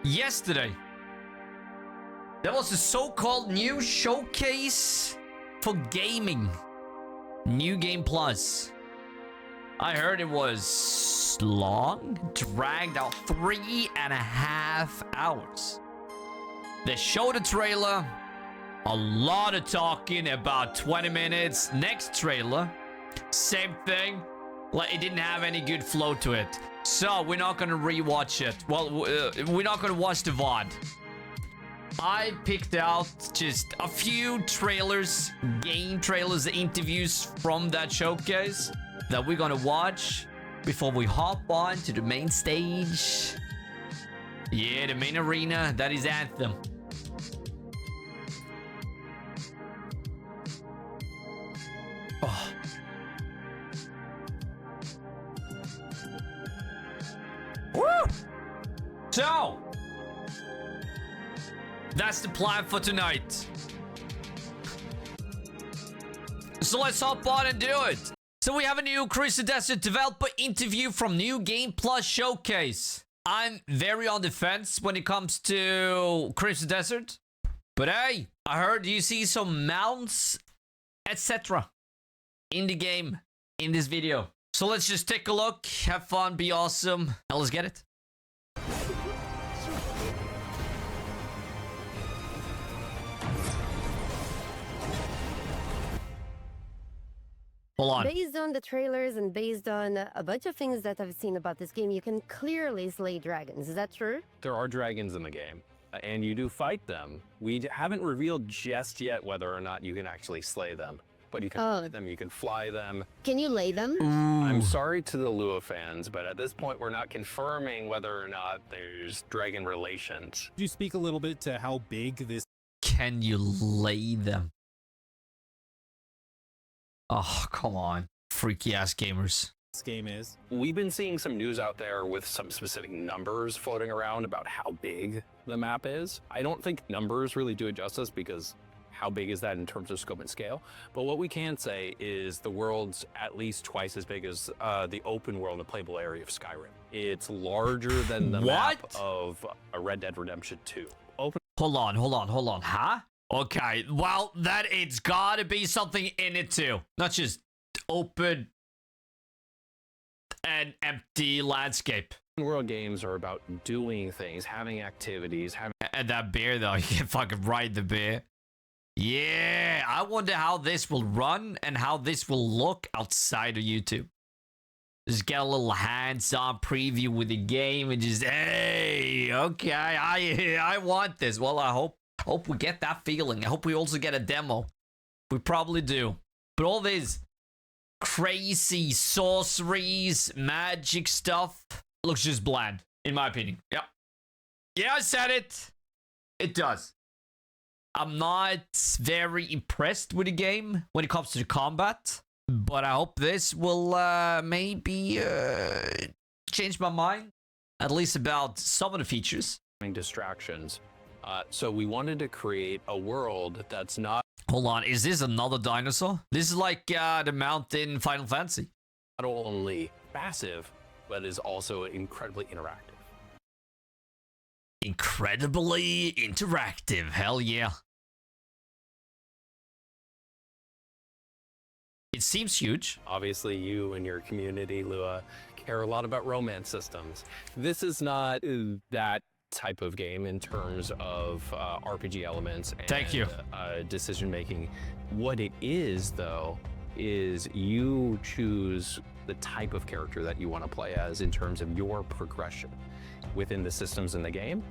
yesterday. There was a so-called new showcase for gaming. New Game Plus. I heard it was long, dragged out 3.5 hours. They showed a trailer, a lot of talking, about 20 minutes. Next trailer, same thing. Like, it didn't have any good flow to it. So we're not gonna rewatch it. Well, we're not gonna watch the VOD. I picked out just a few trailers, game trailers, interviews from that showcase that we're gonna watch before we hop on to the main stage. Yeah, the main arena, that is Anthem. Oh. Woo! So, that's the plan for tonight. So let's hop on and do it. So we have a new Crusader Desert developer interview from New Game Plus Showcase. I'm very on the fence when it comes to Crusader Desert. But hey, I heard you see some mounts, etc. in the game, in this video. So let's just take a look, have fun, be awesome, and let's get it. Hold on. Based on the trailers and based on a bunch of things that I've seen about this game, you can clearly slay dragons. Is that true? There are dragons in the game, and you do fight them. We haven't revealed just yet whether or not you can actually slay them, but you can fight them, you can fly them. Can you lay them? I'm sorry to the Lua fans, but at this point, we're not confirming whether or not there's dragon relations. Could you speak a little bit to how big this... Can you lay them? Oh, come on. Freaky ass gamers. This game is? We've been seeing some news out there with some specific numbers floating around about how big the map is. I don't think numbers really do it justice because how big is that in terms of scope and scale? But what we can say is the world's at least twice as big as the open world and playable area of Skyrim. It's larger than the map of a Red Dead Redemption 2. Hold on. Huh? Okay, well, that it's gotta be something in it too. Not just open and empty landscape. World games are about doing things, having activities, having... And that bear, though, you can fucking ride the bear. Yeah, I wonder how this will run and how this will look outside of YouTube. Just get a little hands-on preview with the game and just, hey, okay, I want this. Well, I hope we get that feeling. I hope we also get a demo. We probably do. But all this crazy sorceries, magic stuff looks just bland, in my opinion. Yep. Yeah, I said it. It does. I'm not very impressed with the game when it comes to the combat. But I hope this will maybe change my mind. At least about some of the features. Distractions. So we wanted to create a world that's not... Hold on, is this another dinosaur? This is like the mount in Final Fantasy. Not only passive, but is also incredibly interactive. Incredibly interactive, hell yeah. It seems huge. Obviously, you and your community, Lua, care a lot about romance systems. This is not that type of game in terms of RPG elements and decision making. What it is, though, is you choose the type of character that you want to play as in terms of your progression within the systems in the game.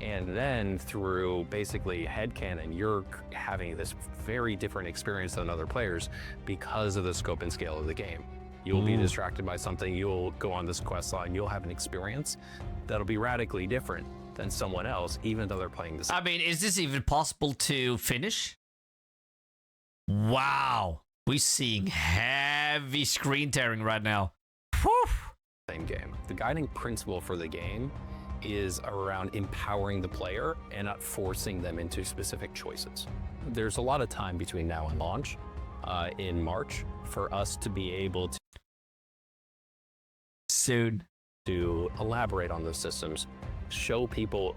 And then through basically headcanon, you're having this very different experience than other players because of the scope and scale of the game. You'll be distracted by something, you'll go on this quest line, you'll have an experience that'll be radically different than someone else, even though they're playing the same. I mean, is this even possible to finish? Wow. We're seeing heavy screen tearing right now. Whew. Same game. The guiding principle for the game is around empowering the player and not forcing them into specific choices. There's a lot of time between now and launch in March for us to be able to soon to elaborate on those systems, show people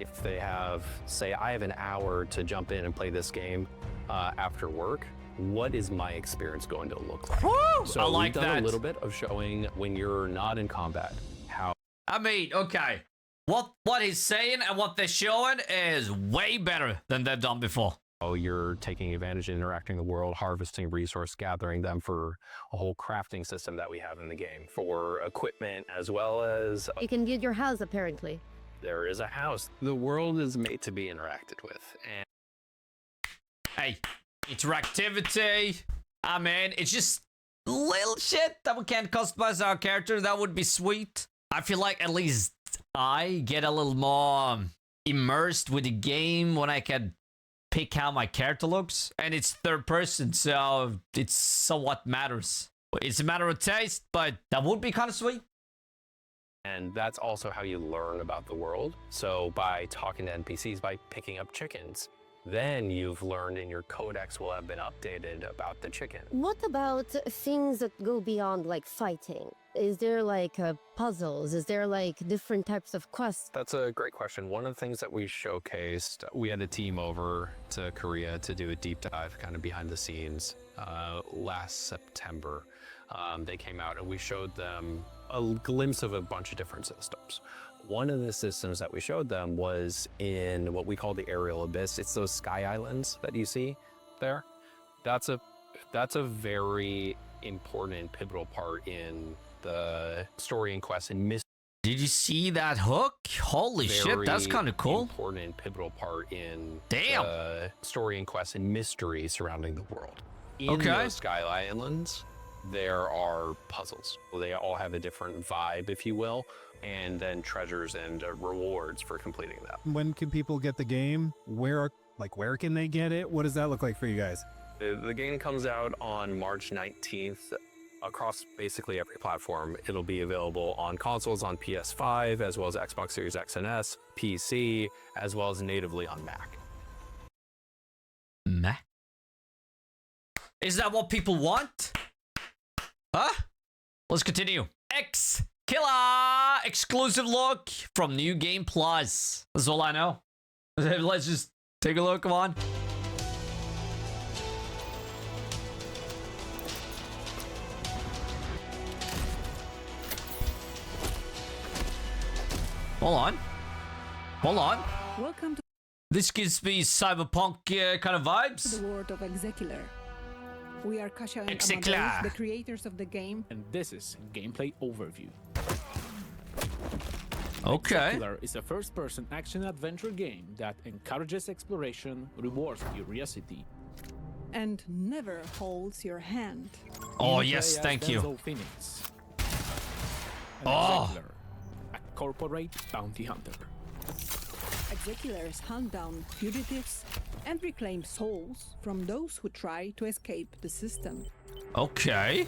If they have, say, I have an hour to jump in and play this game after work, what is my experience going to look like? Woo! So I like we've done that. a little bit of showing when you're not in combat, how I mean, okay. What he's saying and what they're showing is way better than they've done before. you're taking advantage of interacting the world, harvesting resource, gathering them for a whole crafting system that we have in the game for equipment, as well as You can build your house, apparently. there is a house. The world is made to be interacted with. And Hey, interactivity. I mean, it's just little shit that we can't customize our character. That would be sweet. I feel like at least I get a little more immersed with the game when I can pick how my character looks. And it's third person, so it's somewhat matters. It's a matter of taste, but that would be kind of sweet. And that's also how you learn about the world. So by talking to NPCs, by picking up chickens, then you've learned and your codex will have been updated about the chicken. What about things that go beyond, like, fighting? Is there, like, puzzles? Is there, like, different types of quests? That's a great question. One of the things that we showcased, we had a team over to Korea to do a deep dive kind of behind the scenes last September. They came out and we showed them a glimpse of a bunch of different systems. One of the systems that we showed them was in what we call the aerial abyss. It's those sky islands that you see there. That's a very important, pivotal part in the story and quest and mystery. Did you see that hook? Holy shit, that's kind of cool. Important, pivotal part in Damn. the story and quest and mystery surrounding the world. In Okay. those sky islands, there are puzzles. They all have a different vibe, if you will, and then treasures and rewards for completing them. When can people get the game? Where can they get it? What does that look like for you guys? The game comes out on March 19th across basically every platform. It'll be available on consoles on PS5, as well as Xbox Series X and S, PC, as well as natively on Mac. Meh. Is that what people want? Huh? Let's continue. Exekiller exclusive look from New Game Plus. That's all I know. Let's just take a look. Come on. Hold on. Hold on. Welcome to This gives me cyberpunk kind of vibes. the world of Exekiller. We are Kasha and Exekiller. Amadeus, the creators of the game. And this is gameplay overview. Okay. Exekiller is a first-person action-adventure game that encourages exploration, rewards curiosity. And never holds your hand. Oh, You yes, play as thank you. Denzel Phoenix, an Oh. Exekiller, a corporate bounty hunter. Exekillers hunt down fugitives and reclaim souls from those who try to escape the system. Okay.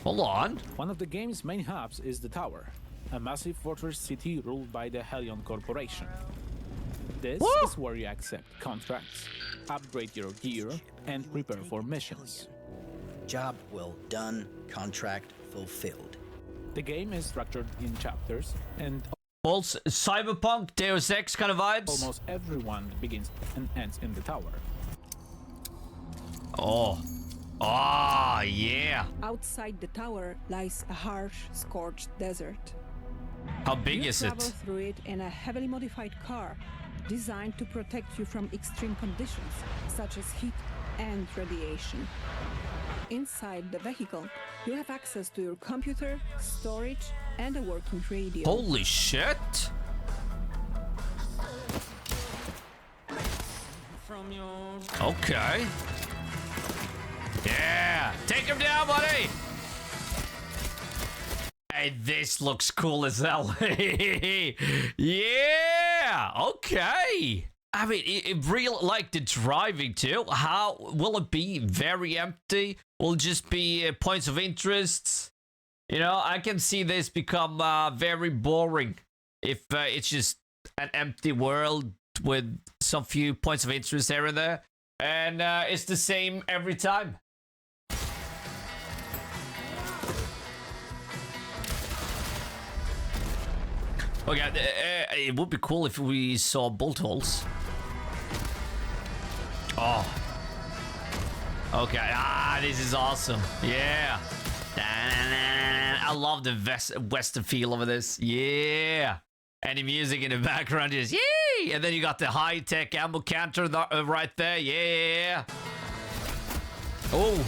Hold on. One of the game's main hubs is the Tower, a massive fortress city ruled by the Helion Corporation. This Woo! is where you accept contracts, upgrade your gear, and prepare for missions. Job well done, contract fulfilled. The game is structured in chapters, and Also, cyberpunk, Deus Ex kind of vibes. almost everyone begins and ends in the tower. Oh. Ah, yeah. Outside the tower lies a harsh, scorched desert. How big You is travel it? through it in a heavily modified car designed to protect you from extreme conditions such as heat and radiation. Inside the vehicle, you have access to your computer, storage, and a working radio. Holy shit. Okay. Yeah. Take him down, buddy. Hey, this looks cool as hell. Yeah. Okay. I mean, it really like the driving too. How will it be? Very empty? Will it just be points of interest? You know, I can see this become very boring if it's just an empty world with some few points of interest here and there, and it's the same every time. Okay, it would be cool if we saw bolt holes. Oh. Okay, this is awesome. Yeah. I love the western feel of this. Yeah. And the music in the background is yay! And then you got the high-tech ammo counter right there. Yeah. Oh.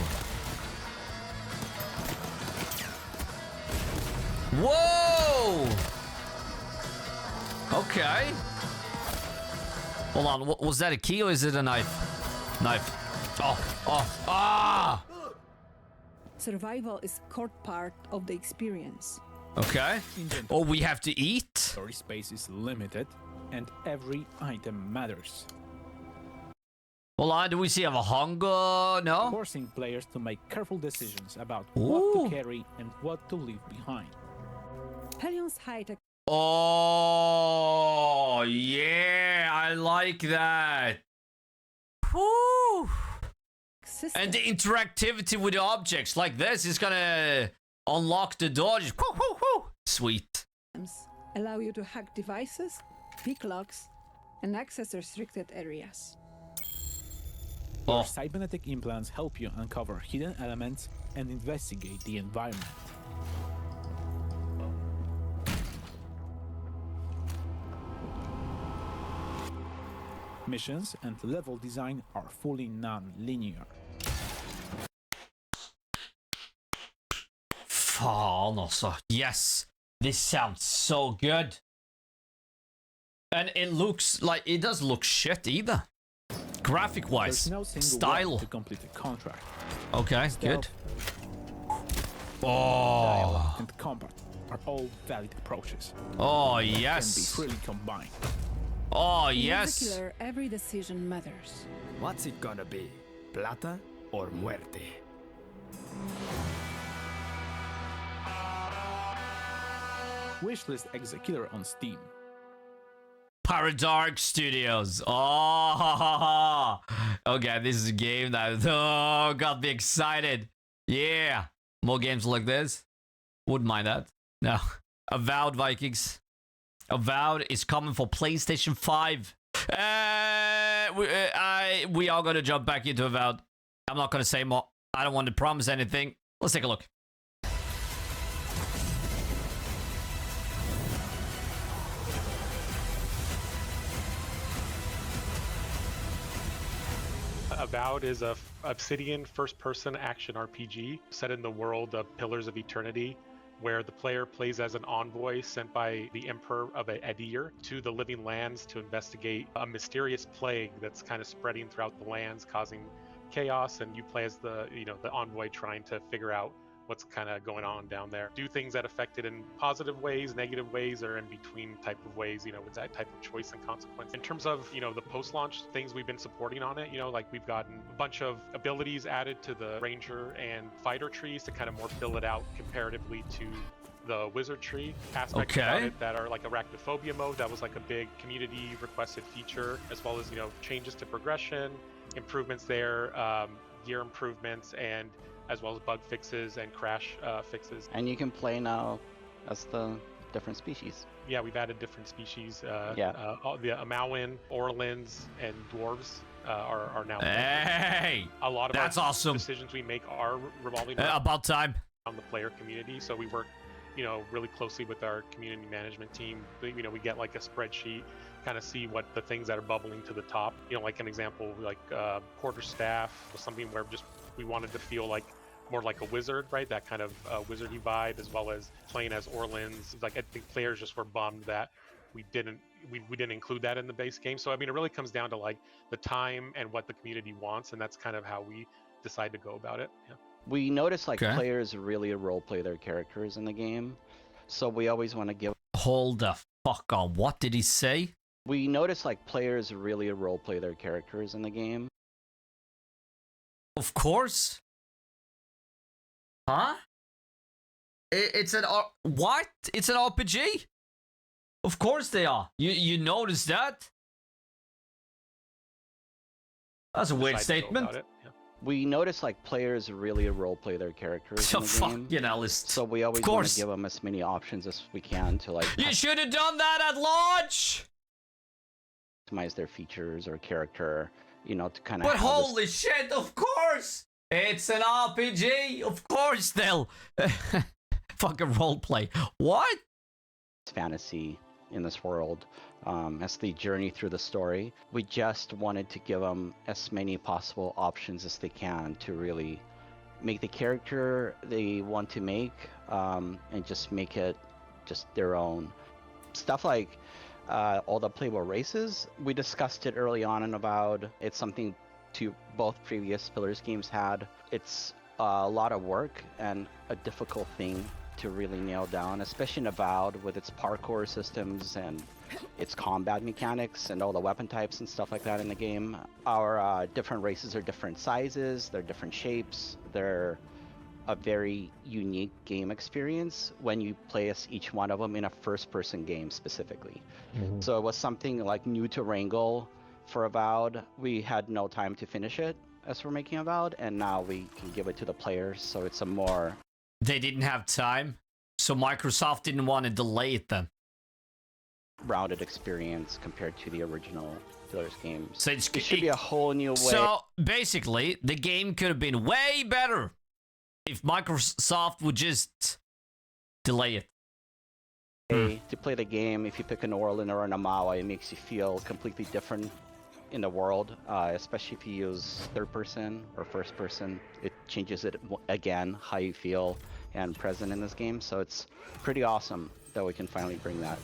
Whoa! Okay. Hold on, was that a key or is it a knife? Knife. Ah! Survival is core part of the experience. Okay. Oh, we have to eat? Storage space is limited, and every item matters, Hold on, do we see have a hunger? No? forcing players to make careful decisions about Ooh. what to carry and what to leave behind. Hellion's high-tech Oh, yeah, I like that. Whew. system And the interactivity with the objects like this is gonna unlock the door. Just whoo, whoo, whoo. Sweet. allow you to hack devices, pick locks, and access restricted areas. Oh. Your cybernetic implants help you uncover hidden elements and investigate the environment. Missions and level design are fully non-linear. Fan also. Yes. This sounds so good. And it looks like it doesn't look shit either. Graphic wise. There's no single Style. way to complete a contract. Okay, Stealth, good. Oh. dialogue, and combat are all valid approaches. Oh, Can be yes. freely combined. Oh, In yes. Exekiller, every decision matters. What's it gonna be? Plata or muerte? Wishlist Exekiller on Steam. Paradark Studios. Oh, okay. This is a game that got me excited. Yeah, more games like this. Wouldn't mind that. No, Avowed Vikings. Avowed is coming for PlayStation 5. We are gonna jump back into Avowed. I'm not gonna say more. I don't want to promise anything. Let's take a look. Avowed is a Obsidian first-person action RPG set in the world of Pillars of Eternity, where the player plays as an envoy sent by the Emperor of Adir to the Living Lands to investigate a mysterious plague that's kind of spreading throughout the lands, causing chaos, and you play as the envoy trying to figure out what's kind of going on down there. Do things that affect it in positive ways, negative ways, or in between type of ways, with that type of choice and consequence. In terms of, the post-launch things we've been supporting on it, like we've gotten a bunch of abilities added to the Ranger and Fighter trees to kind of more fill it out comparatively to the Wizard tree aspects about it that are like Arachnophobia mode. That was like a big community requested feature, as well as, changes to progression, improvements there, gear improvements, and as well as bug fixes and crash fixes. And you can play now as the different species. Yeah, we've added different species. The Amauin, Orlins, and Dwarves are now. Hey! A lot of that's our awesome. Decisions we make are revolving about time on the player community. So we work, really closely with our community management team. We get like a spreadsheet, kind of see what the things that are bubbling to the top. Like an example, like quarterstaff was something where we wanted to feel like more like a wizard, right? That kind of wizardy vibe, as well as playing as Orlins. Like I think players just were bummed that we didn't include that in the base game. So I mean, it really comes down to like the time and what the community wants, and that's kind of how we decide to go about it. Yeah. We notice players really roleplay their characters in the game, so we always want to give. Hold the fuck on. What did he say? We notice players really roleplay their characters in the game. Of course. Huh? It's an what? It's an RPG? Of course they are. You notice that? That's a weird statement. We notice like players really role play their characters So in the fuck, game. you know, list. So we always Of want course. to give them as many options as we can to like You should have done that at launch. customize their features or character, you know, to kind of. But holy shit, of course! It's an RPG! Of course they'll fucking roleplay. What? Fantasy in this world as they journey through the story. We just wanted to give them as many possible options as they can to really make the character they want to make and just make it just their own. Stuff like all the playable races, we discussed it early on in Avowed. It's something to both previous Pillars games had. It's a lot of work and a difficult thing to really nail down, especially in Avowed with its parkour systems and its combat mechanics and all the weapon types and stuff like that in the game. Our different races are different sizes, they're different shapes, they're a very unique game experience when you play as each one of them in a first-person game specifically. So it was something like new to wrangle for Avowed. We had no time to finish it as we're making Avowed, and now we can give it to the players, so it's a more... They didn't have time, so Microsoft didn't want to delay it then. rounded experience compared to the original Pillars games. So it should be a whole new way. So basically, the game could have been way better if Microsoft would just delay it. To play the game, if you pick an Orlin or an Amawa, it makes you feel completely different in the world, especially if you use third person or first person. It changes it again, how you feel and present in this game. So it's pretty awesome that we can finally bring that.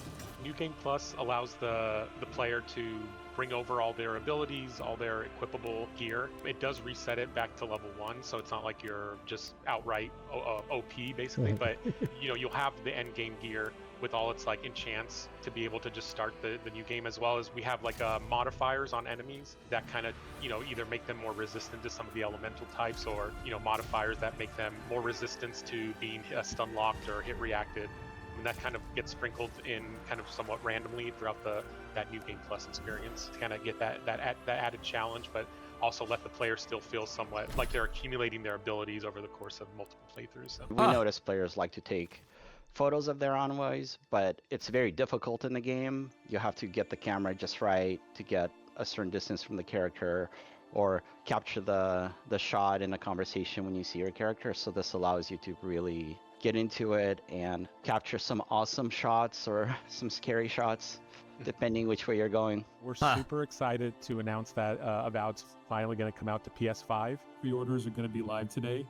New Game Plus allows the player to bring over all their abilities, all their equipable gear. It does reset it back to level 1, so it's not like you're just outright OP basically, but you'll have the end game gear with all its like enchants to be able to just start the new game, as well as we have like modifiers on enemies that kind of either make them more resistant to some of the elemental types, or modifiers that make them more resistant to being stun locked or hit reacted. And that kind of gets sprinkled in kind of somewhat randomly throughout that New Game Plus experience to kind of get that added challenge, but also let the player still feel somewhat like they're accumulating their abilities over the course of multiple playthroughs. So. We notice players like to take photos of their envoys, but it's very difficult in the game. You have to get the camera just right to get a certain distance from the character, or capture the shot in a conversation when you see your character. So this allows you to really get into it and capture some awesome shots or some scary shots, depending which way you're going. We're super excited to announce that Avowed's finally going to come out to PS5. Pre-orders are going to be live today.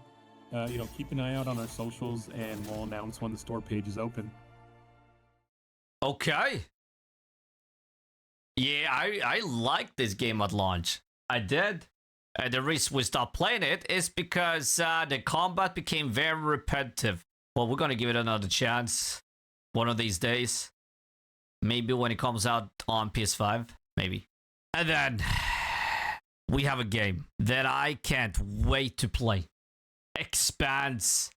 Keep an eye out on our socials, and we'll announce when the store page is open. Okay. Yeah, I liked this game at launch. I did. The reason we stopped playing it is because the combat became very repetitive. Well, we're going to give it another chance one of these days. Maybe when it comes out on PS5. Maybe. And then we have a game that I can't wait to play. Expanse,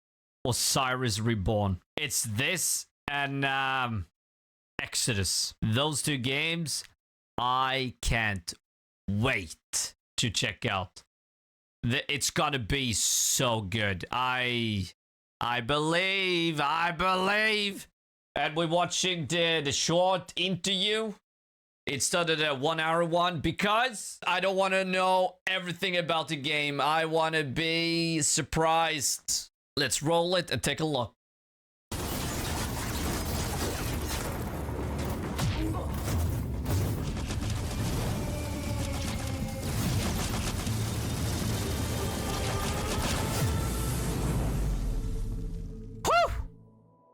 Osiris Reborn. It's this and Exodus. Those two games I can't wait to check out. It's gonna be so good. I believe. And we're watching the short interview. It started at 1 hour one because I don't want to know everything about the game. I want to be surprised. Let's roll it and take a look.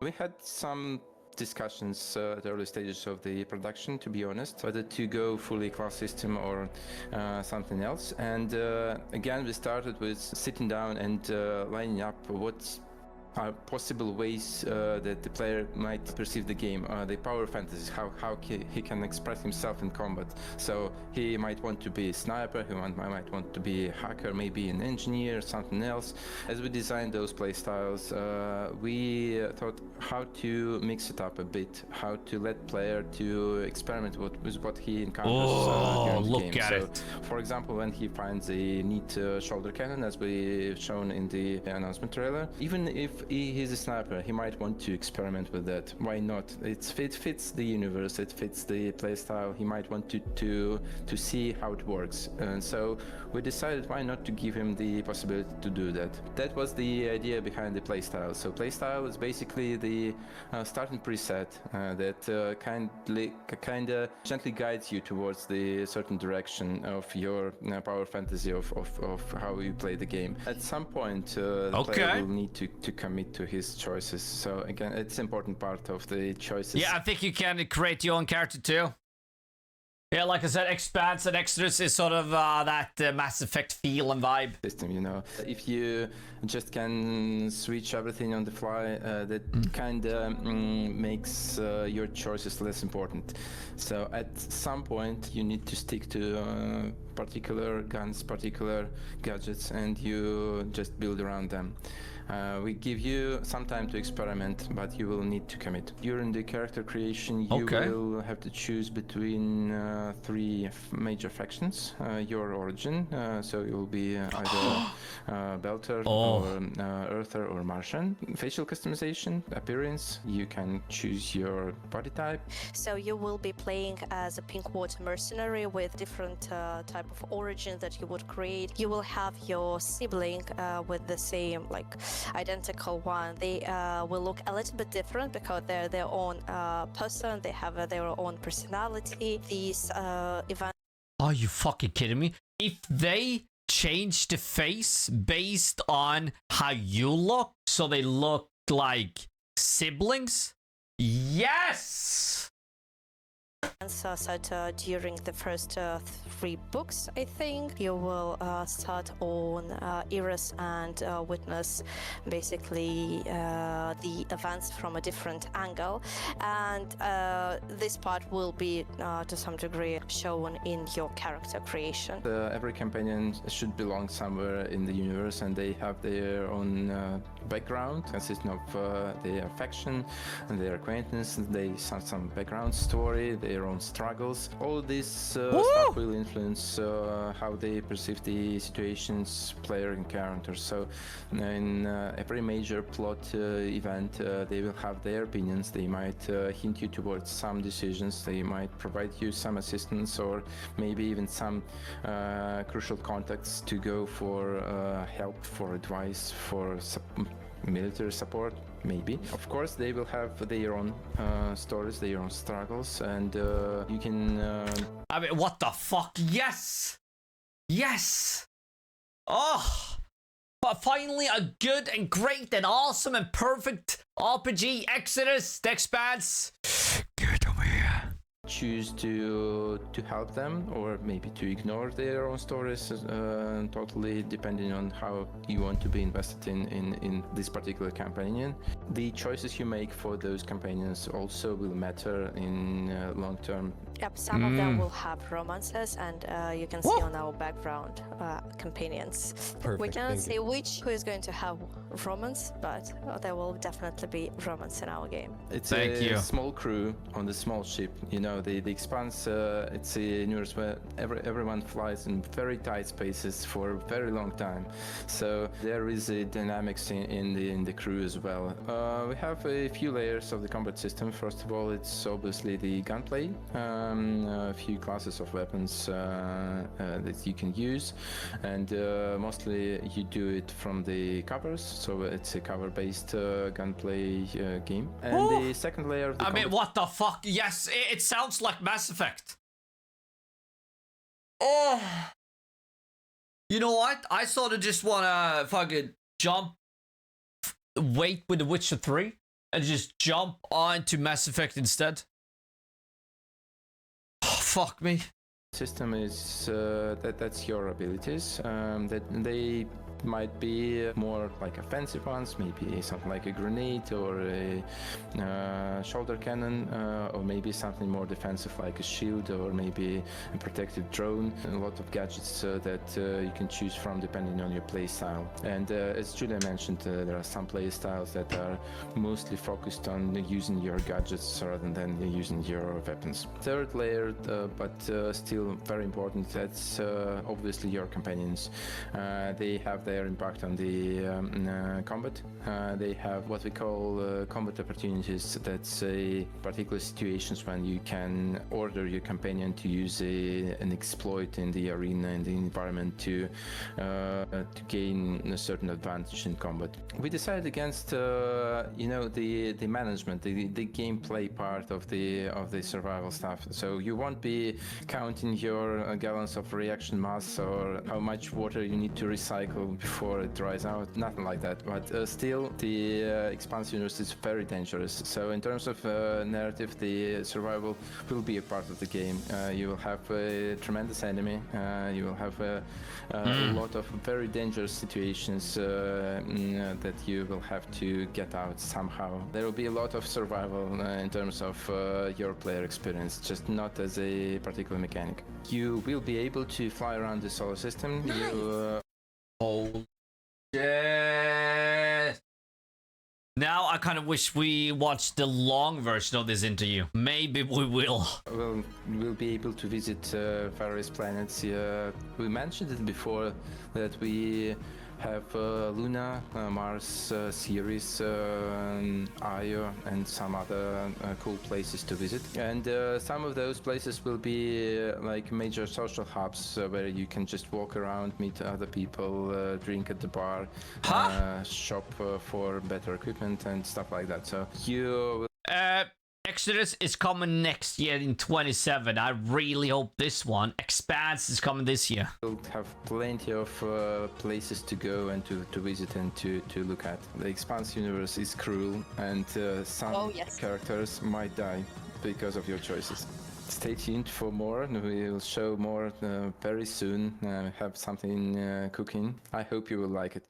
We had some discussions at the early stages of the production, to be honest, whether to go fully class system or something else. And again, we started with sitting down and lining up what are possible ways that the player might perceive the game. The power fantasies, how he can express himself in combat. So he might want to be a sniper, he might want to be a hacker, maybe an engineer, something else. As we designed those playstyles, we thought how to mix it up a bit, how to let player to experiment with what he encounters during the game. So, for example, when he finds a neat shoulder cannon, as we've shown in the announcement trailer, even if he's a sniper, he might want to experiment with that. Why not? It fits the universe, it fits the playstyle. He might want to see how it works, and so we decided why not to give him the possibility to do that. That was the idea behind the playstyle. So playstyle is basically the starting preset that kind of gently guides you towards the certain direction of your power fantasy of how you play the game. At some point, the player will need to commit to his choices. So again, it's an important part of the choices. Yeah, I think you can create your own character too. Yeah, like I said, Expanse and Exodus is sort of that Mass Effect feel and vibe. System, you know. If you just can switch everything on the fly, that kind of makes your choices less important. So at some point, you need to stick to particular guns, particular gadgets, and you just build around them. We give you some time to experiment, but you will need to commit. During the character creation, you will have to choose between three major factions, your origin, so you'll be either Belter or Earther or Martian. Facial customization, appearance, you can choose your body type. So you will be playing as a Pinkwater mercenary with different type of origin that you would create. You will have your sibling with the same, like, identical one. They will look a little bit different because they're their own person. They have their own personality. These events. Are you fucking kidding me? If they change the face based on how you look, so they look like siblings, yes! Set during the first 3 books, I think. You will start on Iris and witness basically the events from a different angle, and this part will be to some degree shown in your character creation. Every companion should belong somewhere in the universe, and they have their own background, consisting of their faction and their acquaintance. They have some background story, their own struggles. All this stuff will influence how they perceive the situations player encounters. So in every major plot event, they will have their opinions. They might hint you towards some decisions. They might provide you some assistance, or maybe even some crucial contacts to go for help, for advice, for military support, maybe. Of course, they will have their own stories, their own struggles, and you can... I mean, what the fuck? Yes! Yes! Oh! But finally, a good and great and awesome and perfect RPG, Exodus, the Expanse. Get over here. Choose to help them, or maybe to ignore their own stories, totally depending on how you want to be invested in this particular companion. The choices you make for those companions also will matter in long term. Yep, some of them will have romances, and you can see on our background companions. Perfect, we cannot say who is going to have romance, but there will definitely be romance in our game. It's a small crew on the small ship. You know, the Expanse, it's a universe where everyone flies in very tight spaces for a very long time. So there is a dynamics in the crew as well. We have a few layers of the combat system. First of all, it's obviously the gunplay. A few classes of weapons that you can use, and mostly you do it from the covers, so it's a cover-based gunplay game. And the second layer of the mean, what the fuck? Yes, it sounds like Mass Effect. Oh, you know what? I sort of just wanna fucking wait with The Witcher 3 and just jump onto Mass Effect instead. Fuck me. System is that's your abilities. That they might be more like offensive ones, maybe something like a grenade or a shoulder cannon, or maybe something more defensive like a shield or maybe a protective drone. A lot of gadgets that you can choose from depending on your play style. And as Julia mentioned, there are some play styles that are mostly focused on using your gadgets rather than using your weapons. Third layer, but still very important, that's obviously your companions. They have their impact on the combat. They have what we call combat opportunities. That's particular situations when you can order your companion to use an exploit in the arena, in the environment to gain a certain advantage in combat. We decided against the management, the gameplay part of the survival stuff. So you won't be counting your gallons of reaction mass or how much water you need to recycle before it dries out, nothing like that. But still, the Expanse universe is very dangerous. So in terms of narrative, the survival will be a part of the game. You will have a tremendous enemy. You will have a lot of very dangerous situations that you will have to get out somehow. There will be a lot of survival in terms of your player experience, just not as a particular mechanic. You will be able to fly around the solar system. Nice. Oh shit! Now I kind of wish we watched the long version of this interview. Maybe we will. We'll be able to visit various planets. We mentioned it before that we have Luna, Mars, Ceres, Io, and some other cool places to visit. And some of those places will be like major social hubs where you can just walk around, meet other people, drink at the bar, shop for better equipment and stuff like that. So you Exodus is coming next year in 27. I really hope this one. Expanse is coming this year. We'll have plenty of places to go and to visit and to look at. The Expanse universe is cruel, and some characters might die because of your choices. Stay tuned for more. We will show more very soon. Have something cooking. I hope you will like it.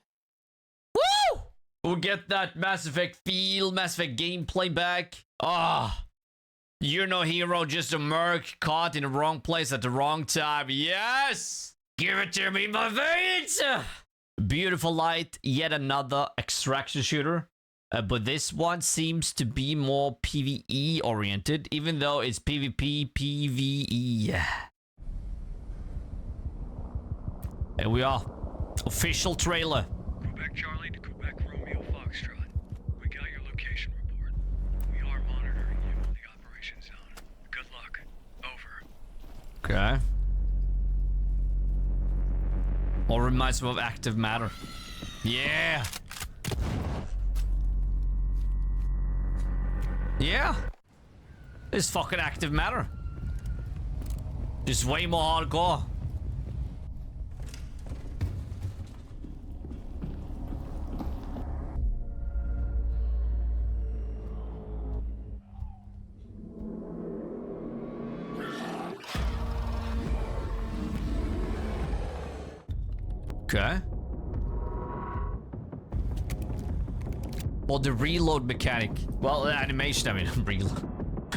Woo! We'll get that Mass Effect feel, Mass Effect gameplay back. Ah, you're no hero, just a merc caught in the wrong place at the wrong time. Yes! Give it to me in my veins! Beautiful Light, yet another extraction shooter. But this one seems to be more PvE oriented, even though it's PvP, PvE. Here we are. Official trailer. Quebec Charlie to Quebec Romeo Foxtrot. We got your location report. We are monitoring you in the operation zone. Good luck. Over. Okay. All reminds me of active matter. Yeah. Yeah. It's fucking active matter. Just way more hardcore. Okay. Well, the reload mechanic. Well, the animation, I mean, reload.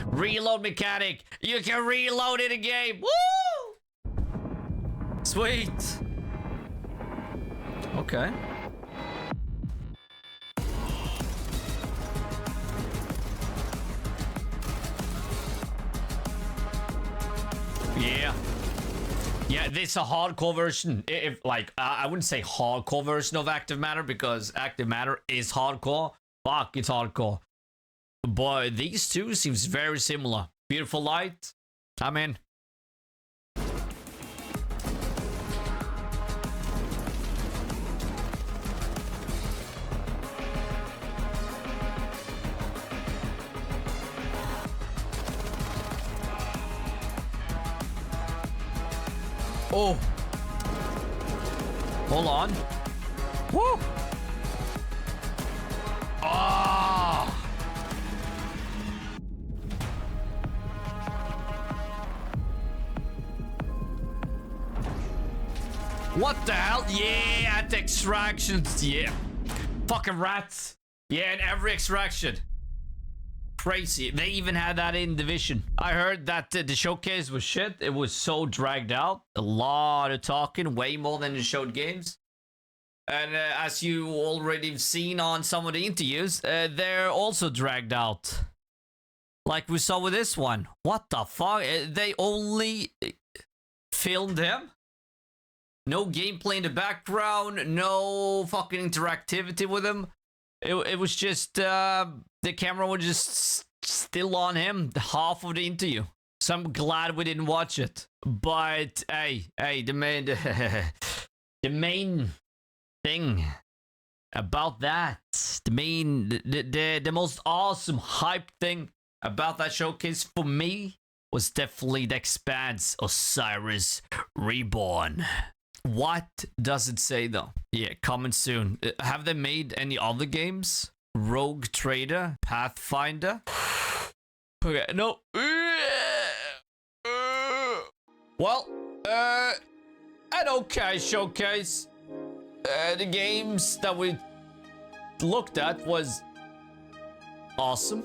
Reload mechanic. You can reload in a game. Woo! Sweet. Okay. Yeah. Yeah, this is a hardcore version. If like, I wouldn't say hardcore version of active matter because active matter is hardcore. Fuck, it's hardcore. But these two seems very similar. Beautiful Light. I'm in. Oh. Hold on. Woo. Ah. What the hell? Yeah, at extractions. Yeah. Fucking rats. Yeah, in every extraction. Crazy. They even had that in Division. I heard that the showcase was shit. It was so dragged out. A lot of talking, way more than it showed games. And as you already seen on some of the interviews, they're also dragged out. Like we saw with this one. What the fuck? They only filmed him? No gameplay in the background, no fucking interactivity with him. It was just, the camera was just still on him half of the interview. So I'm glad we didn't watch it. But, hey, the main thing about that, the most awesome hype thing about that showcase for me was definitely the Expanse Osiris Reborn. What does it say though? Yeah, coming soon. Have they made any other games? Rogue Trader, Pathfinder. Okay, no. Well, an okay showcase. The games that we looked at was awesome.